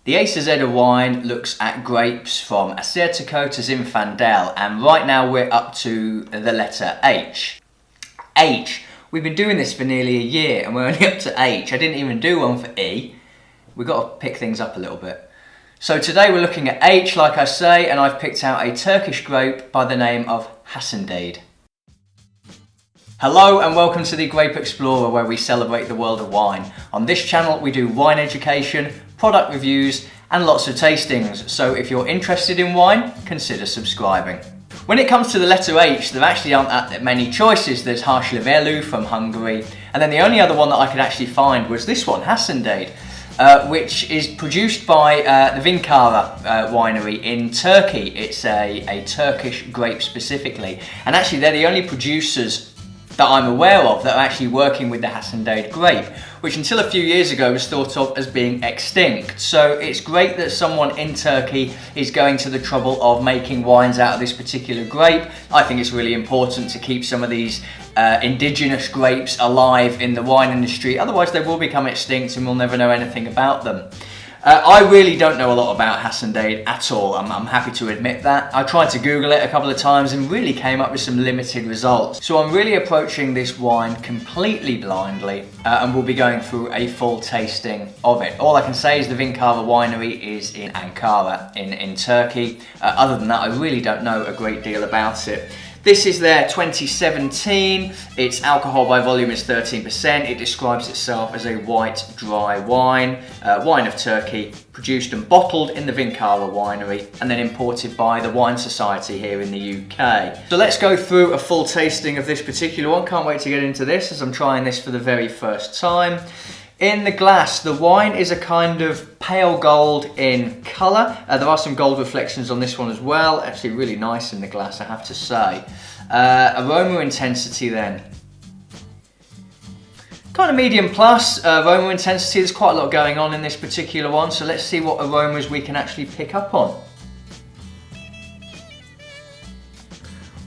The HASANDEDE wine looks at grapes from Acertico to Zinfandel, and right now we're up to the letter H. H. We've been doing this for nearly a year and we're only up to H. I didn't even do one for E. We've got to pick things up a little bit. So today we're looking at H, like I say, and I've picked out a Turkish grape by the name of HASANDEDE. Hello and welcome to the Grape Explorer, where we celebrate the world of wine. On this channel we do wine education, product reviews and lots of tastings, so if you're interested in wine, consider subscribing. When it comes to the letter H, there actually aren't that many choices. There's Hâşlıvelu from Hungary, and then the only other one that I could actually find was this one, HASANDEDE, which is produced by the Vinkara winery in Turkey. It's a Turkish grape specifically, and actually they're the only producers that I'm aware of that are actually working with the HASANDEDE grape, which until a few years ago was thought of as being extinct. So it's great that someone in Turkey is going to the trouble of making wines out of this particular grape. I think it's really important to keep some of these indigenous grapes alive in the wine industry, otherwise they will become extinct and we'll never know anything about them. I really don't know a lot about HASANDEDE at all, I'm happy to admit that. I tried to Google it a couple of times and really came up with some limited results. So I'm really approaching this wine completely blindly and we'll be going through a full tasting of it. All I can say is the Vinkara winery is in Ankara in Turkey. Other than that, I really don't know a great deal about it. This is their 2017, its alcohol by volume is 13%, it describes itself as a white dry wine, wine of Turkey, produced and bottled in the Vinkara winery and then imported by the Wine Society here in the UK. So let's go through a full tasting of this particular one. Can't wait to get into this as I'm trying this for the very first time. In the glass, the wine is a kind of pale gold in colour. There are some gold reflections on this one as well. Actually really nice in the glass, I have to say. Aroma intensity then. Kind of medium plus aroma intensity. There's quite a lot going on in this particular one, so let's see what aromas we can actually pick up on.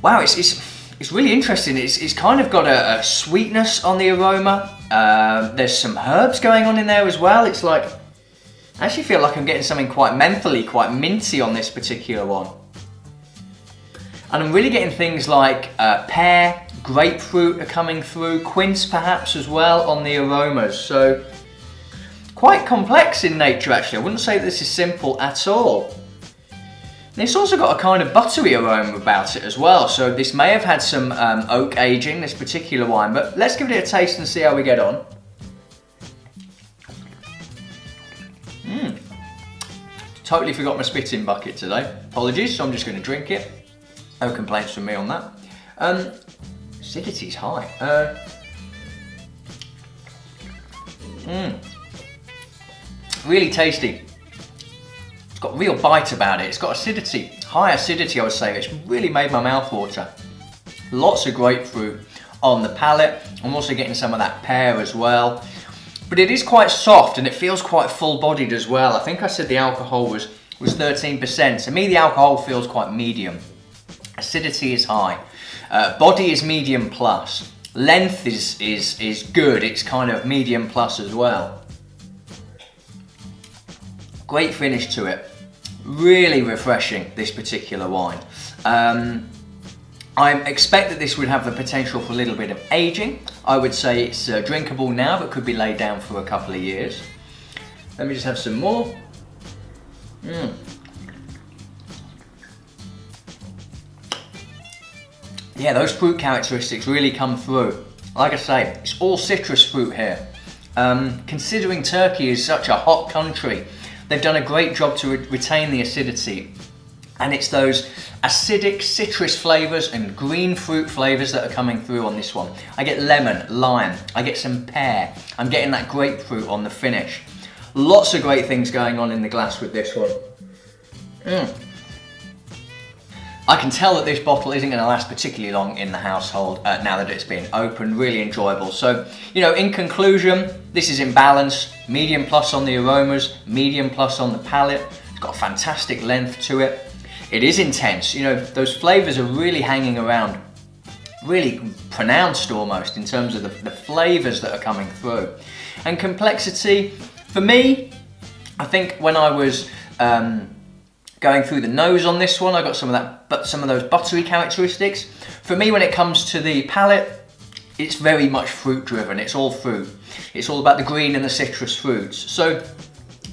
Wow, it's really interesting. It's kind of got a sweetness on the aroma. There's some herbs going on in there as well. It's like, I actually feel like I'm getting something quite mentholy, quite minty on this particular one. And I'm really getting things like pear, grapefruit are coming through, quince perhaps as well on the aromas. So quite complex in nature actually. I wouldn't say this is simple at all. And it's also got a kind of buttery aroma about it as well, so this may have had some oak aging, this particular wine, but let's give it a taste and see how we get on. Totally forgot my spitting bucket today. Apologies, so I'm just going to drink it. No complaints from me on that. Acidity's high. Really tasty. It's got real bite about it. It's got acidity, high acidity I would say. It's really made my mouth water. Lots of grapefruit on the palate. I'm also getting some of that pear as well. But it is quite soft and it feels quite full-bodied as well. I think I said the alcohol was 13%. To me the alcohol feels quite medium. Acidity is high. Body is medium plus. Length is good. It's kind of medium plus as well. Great finish to it. Really refreshing, this particular wine. I expect that this would have the potential for a little bit of aging. I would say it's drinkable now, but could be laid down for a couple of years. Let me just have some more. Yeah, those fruit characteristics really come through. Like I say, it's all citrus fruit here. Considering Turkey is such a hot country, they've done a great job to retain the acidity. And it's those acidic citrus flavours and green fruit flavours that are coming through on this one. I get lemon, lime, I get some pear, I'm getting that grapefruit on the finish. Lots of great things going on in the glass with this one. I can tell that this bottle isn't going to last particularly long in the household now that it's been opened. Really enjoyable. So, you know, in conclusion, this is in balance. Medium plus on the aromas, medium plus on the palate. It's got a fantastic length to it. It is intense. You know, those flavours are really hanging around. Really pronounced almost in terms of the flavours that are coming through. And complexity, for me, I think when I was going through the nose on this one, I got some of those buttery characteristics. For me, when it comes to the palate, it's very much fruit driven. It's all fruit. It's all about the green and the citrus fruits. So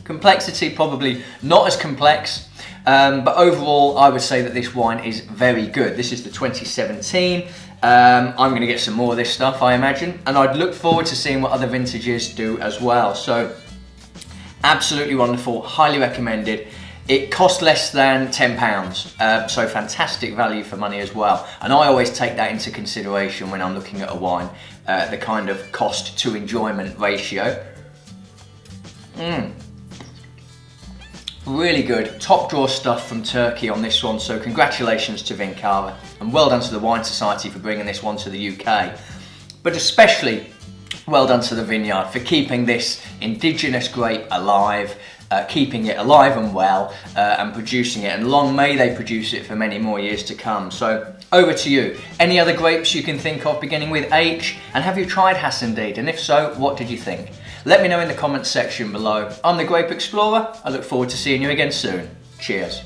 complexity probably not as complex, but overall I would say that this wine is very good. This is the 2017. I'm going to get some more of this stuff, I imagine, and I'd look forward to seeing what other vintages do as well. So absolutely wonderful, highly recommended. It cost less than £10, so fantastic value for money as well. And I always take that into consideration when I'm looking at a wine, the kind of cost to enjoyment ratio. Really good, top drawer stuff from Turkey on this one, so congratulations to Vinkara, and well done to the Wine Society for bringing this one to the UK. But especially well done to the vineyard for keeping this indigenous grape alive, keeping it alive and well, and producing it, and long may they produce it for many more years to come. So over to you. Any other grapes you can think of beginning with H, and have you tried HASANDEDE, and if so, what did you think? Let me know in the comments section below. I'm the Grape Explorer. I look forward to seeing you again soon. Cheers.